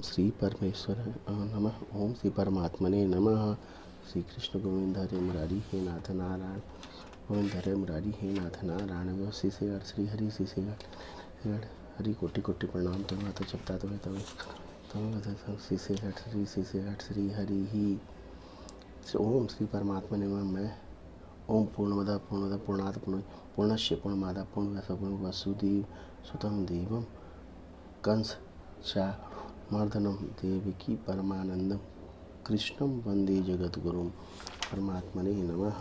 श्री परमेश्वर नमः। ओम श्री परमात्मने नमः। श्री कृष्ण गोविंद हरे मुरारी हे नाथ नारायण, गोविंद हरे मुरारी हे नाथ नारायण। श्री श्री हरि श्री हरि कोटि कोटि प्रणाम। तुम तो जपता तो तुम श्री श्री हरि ही। ओम श्री परमात्मने नमः। मैं ओम पूर्णमद पूर्णात् पूर्णस्य पूर्णमादाय पूर्णमेवावशिष्यते वसुदेव सुतं देवं कंस चाणूरमर्दनं देवकी परमानंदं कृष्णं वंदे जगद्गुरुं परमात्मने नमः।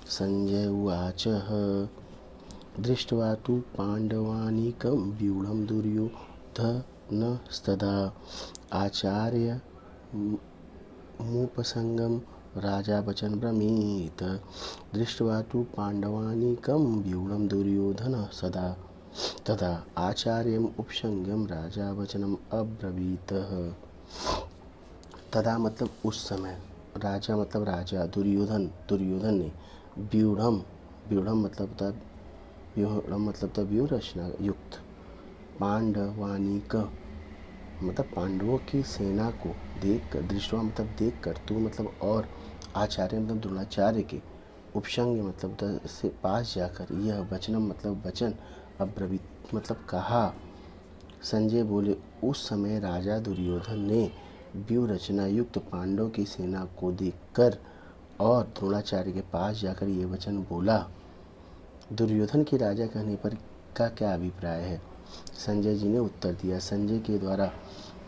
संजय उवाच दृष्ट्वा तु पाण्डवानीकं व्यूढं दुर्योधनस्तदा आचार्यमुपसङ्गं राजा वचन ब्रवीत। दृष्ट्वा तु पाण्डवानीकं व्यूढं दुर्योधनः सदा तदा आचार्यम उपसंगम राजा वचनम अब्रवीत। तदा मतलब उस समय, राजा मतलब राजा, दुर्योधन ने व्यूढ़म मतलब व्यूह रचना युक्त, पांडवानीक मतलब पांडवों की सेना को देख कर, दृष्टवा मतलब देख कर, तू मतलब और, आचार्य मतलब द्रोणाचार्य के, उपसंग मतलब से पास जाकर, यह वचनम मतलब वचन, अब्रवीत मतलब कहा। संजय बोले, उस समय राजा दुर्योधन ने व्यूह रचना युक्त पांडवों की सेना को देखकर और द्रोणाचार्य के पास जाकर ये वचन बोला। दुर्योधन के राजा कहने पर का क्या अभिप्राय है? संजय जी ने उत्तर दिया, संजय के द्वारा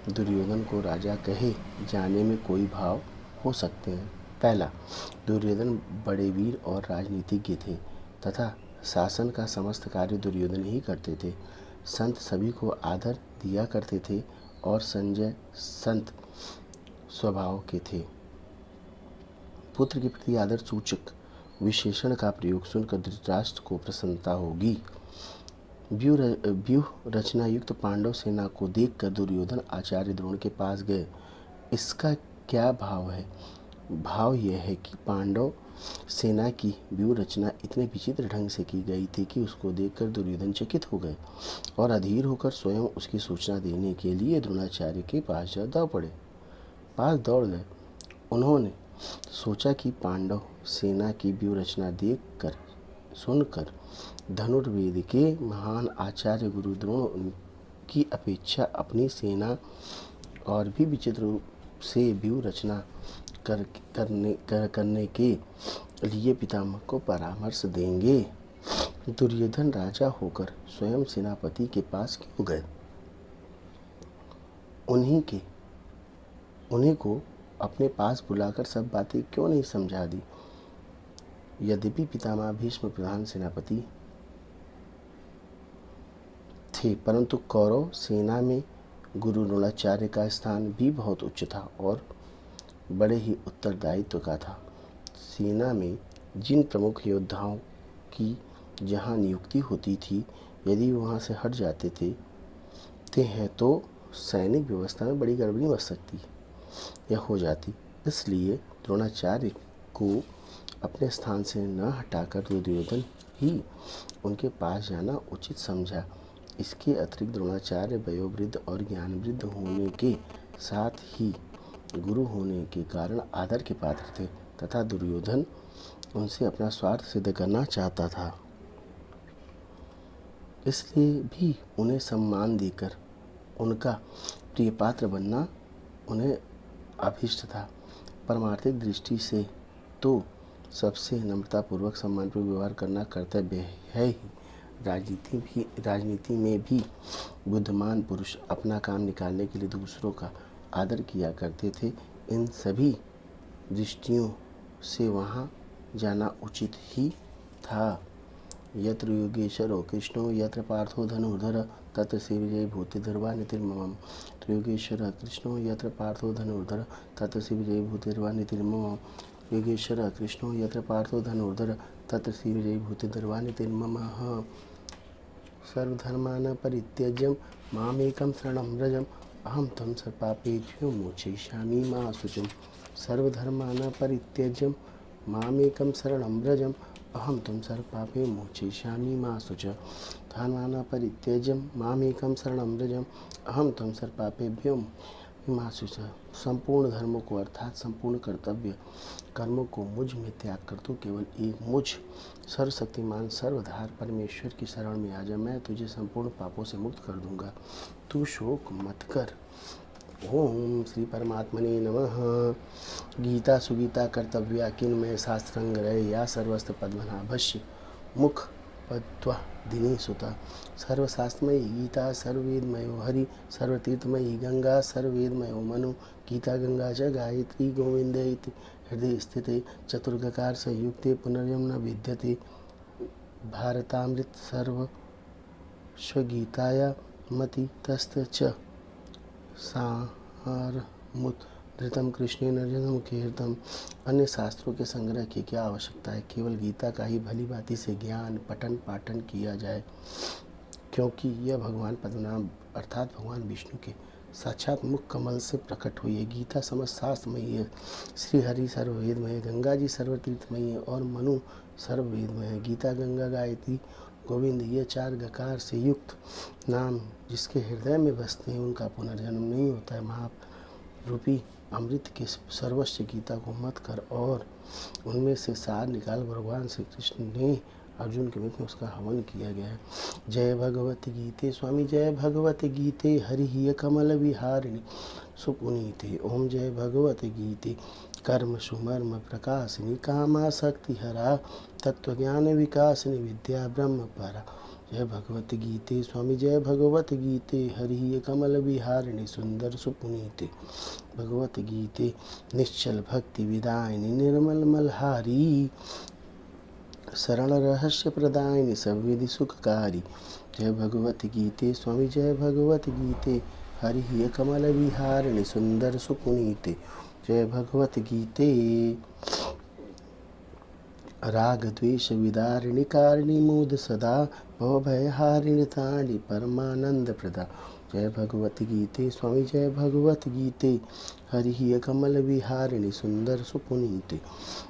दुर्योधन को राजा कहे जाने में कोई भाव हो सकते हैं। पहला, दुर्योधन बड़े वीर और राजनीतिज्ञ थे तथा शासन का समस्त कार्य दुर्योधन ही करते थे। संत सभी को आदर दिया करते थे और संजय संत स्वभाव के थे। पुत्र के प्रति आदर सूचक विशेषण का प्रयोग सुनकर धृतराष्ट्र को प्रसन्नता होगी। व्यूह रचना युक्त पांडव सेना को देखकर दुर्योधन आचार्य द्रोण के पास गए। इसका क्या भाव है? भाव यह है कि पांडव सेना की व्यूह रचना इतने विचित्र ढंग से की गई थी कि उसको देखकर दुर्योधन चकित हो गए और अधीर होकर स्वयं उसकी सूचना देने के लिए द्रोणाचार्य के पास दौड़ गए। उन्होंने सोचा कि पांडव सेना की व्यूह रचना देखकर सुनकर धनुर्वेद के महान आचार्य गुरु द्रोण की अपेक्षा अपनी सेना और भी विचित्र रूप से व्यूह रचना करने के लिए पितामह को परामर्श देंगे। दुर्योधन राजा होकर स्वयं सेनापति के पास क्यों गए? उन्हीं को अपने पास बुलाकर सब बातें क्यों नहीं समझा दी? यद्यपि पितामह भीष्म प्रधान सेनापति थे, परंतु कौरव सेना में गुरु द्रोणाचार्य का स्थान भी बहुत उच्च था और बड़े ही उत्तरदायित्व का था। सेना में जिन प्रमुख योद्धाओं की जहाँ नियुक्ति होती थी, यदि वहाँ से हट जाते हैं तो सैनिक व्यवस्था में बड़ी गड़बड़ी मच सकती या हो जाती। इसलिए द्रोणाचार्य को अपने स्थान से न हटाकर दुर्योधन ही उनके पास जाना उचित समझा। इसके अतिरिक्त द्रोणाचार्य वयोवृद्ध और ज्ञानवृद्ध होने के साथ ही गुरु होने के कारण आदर के पात्र थे तथा दुर्योधन उनसे अपना स्वार्थ सिद्ध करना चाहता था, इसलिए भी उन्हें सम्मान देकर उनका प्रिय पात्र बनना उन्हें अभीष्ट था। परमार्थिक दृष्टि से तो सबसे नम्रतापूर्वक सम्मानपूर्वक व्यवहार करना कर्तव्य है ही। राजनीति में भी बुद्धिमान पुरुष अपना काम निकालने के लिए दूसरों का आदर किया करते थे। इन सभी दृष्टियों से वहाँ जाना उचित ही था। यत्र योगेश्वरो कृष्णो यत्र पार्थो धनुर्धर तत्र शिवजय भूतिर्वा नीतिर्मम। योगेश्वर कृष्णो यत्र पार्थो धनुर्धर तत्र शिवजय भूतिर्वा नीतिर्मम। योगेश्वर कृष्णो यत्र पार्थो धनुर्धर तत्र शिवजय भूतिर्वा नीतिर्मम। सर्वधर्मान् परित्यज्य मामेकं शरणं व्रज अहं त्वं सर्वपापेभ्यो मोक्षयिष्यामि मा शुचम्। सर्वधर्मान् परित्यज्य मामेकं शरणं व्रज अहं त्वं सर्वपापे मोचयिष्यामि मा शुचः धर्मान् परित्यज्य मामेकं शरणं व्रज। अहं त्वं सर्वपापेभ्यो मा शुचः। संपूर्ण धर्मों को अर्थात संपूर्ण कर्तव्य कर्मों को मुझ में त्याग कर तू केवल एक मुझ सर्वशक्तिमान सर्वधार परमेश्वर की शरण में आ जा। मैं तुझे संपूर्ण पापों से मुक्त कर दूंगा, तू शोक मत कर। ओम श्री परमात्मने नमः। गीता सुगीता कर्तव्या किन्मय शास्त्रंग्रह या सर्वस्त्र पद्मनाभस्य मुख पद्वा दिने सुता। सर्वशास्त्रमयी गीता सर्ववेदमयो हरि सर्वतीर्थमयी गंगा सर्ववेदमयो मनु। गीता गंगा च गायत्री गोविंद इति हृदय स्थिते चतुर्गकार संयुक्ते पुनर्यम न विद्यते। भारतामृत सर्वस्वगीताया मति तस्त च सारमुद्रितम कृष्णेन अर्जुन मुखेरतम। अन्य शास्त्रों के संग्रह की क्या आवश्यकता है, केवल गीता का ही भली भांति से ज्ञान पठन पाठन किया जाए, क्योंकि यह भगवान पद्मनाभ अर्थात भगवान विष्णु के साक्षात मुख कमल से प्रकट हुई है। गीता समस्त शास्त्रमयी है। श्री हरि सर्ववेदमय है, गंगा जी सर्वतीर्थमयी है और मनु सर्ववेदमय है। गीता गंगा गायत्री गोविंद ये चार गकार से युक्त नाम जिसके हृदय में बसते हैं उनका पुनर्जन्म नहीं होता है। महारूपी अमृत के सर्वस्व गीता को मत कर और उनमें से सार निकाल भगवान श्री कृष्ण ने अर्जुन के मुख में उसका हवन किया गया है। जय भगवत गीते स्वामी जय भगवत गीते हरि कमल विहारिणी सुपुनीते। ओम जय भगवत गीते कर्म सुमर्म प्रकाशिनी कामाशक्ति हरा तत्वज्ञान विकासिनी विद्या ब्रह्म परा। जय भगवत गीते स्वामी जय भगवत गीते हरि कमल विहारिणी सुंदर सुपुनीते। भगवत गीते निश्चल भक्ति विदायिनी निर्मल मलहारी शरण रहस्य प्रदायिनी संविधि सुखकारी। जय भगवत गीते स्वामी जय भगवत गीते हरि कमल विहारिणी सुंदर सुपुनीते। जय भगवत गीते राग द्वेष विदारिणी कारिणी मोद सदा भवभयहारिणी तारिणी परमानंद प्रदा। जय भगवत गीते स्वामी जय भगवत गीते हरि कमल विहारिणी सुंदर सुपुनीते।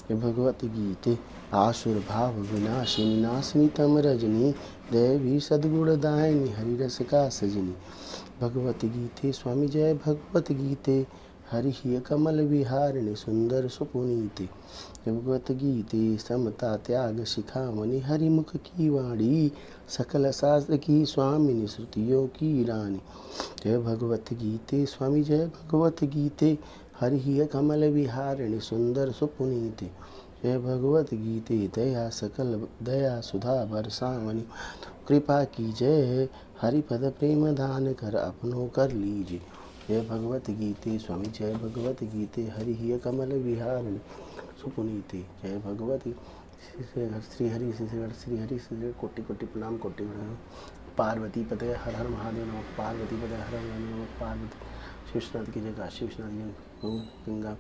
जय भगवत गीते आसुर भाव विनाशिनी नाशिनी तम रजनी देवी सद्गुणदायिनी हरिरस का सजनी। भगवत गीते स्वामी जय भगवत गीते हरि कमल विहारिणी सुंदर सुपुनीते। भगवत गीते समता त्याग शिखामणि हरिमुख की वाणी सकल शास्त्र की स्वामिनी श्रुतियों की रानी। जय भगवत गीते स्वामी जय भगवत गीते हरि कमल विहारिणी सुंदर सुपुनीते। जय भगवत गीते दया सकल दया सुधा बरसावनी कृपा की जय हरिपद प्रेम दान कर अपनों कर लीजिए। जय भगवत गीते स्वामी जय भगवत गीते हरि कमल विहारिणी सुपुनीते। जय भगवत श्री हरि श्री कोटि कोटि प्रणाम कोटि प्रणाम। पार्वती पते हर हर महादेव नमः। पार्वती पते हर हर महादेव नमः। पार्वती विश्वनाथ की जय काशी विश्वनाथ की गौ गंगा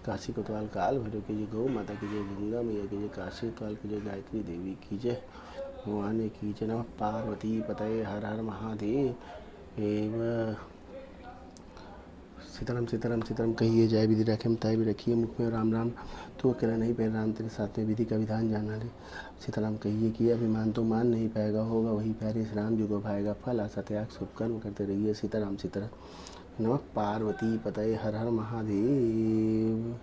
काशी कोतवाल काल भैरव की जय गौ माता की जय गंगा मैया की जय काशी कोतवाल की जय गायत्री देवी की जय भगवान की जय नमः। पार्वती पते हर हर महादेव एवं सीताराम सीताराम सीताराम कहिए। जय विधि रखे मताए भी रखिए मुख में राम राम तो अकेला नहीं पैर राम तेरे साथ में विधि का विधान जाना रे। सीताराम कहिए कि अभिमान तो मान नहीं पाएगा होगा वही प्यारे श्री राम जी को पाएगा फल आशा त्याग शुभ कर्म करते रहिए। सीताराम सीताराम नमः। पार्वती पतये हर हर महादेव।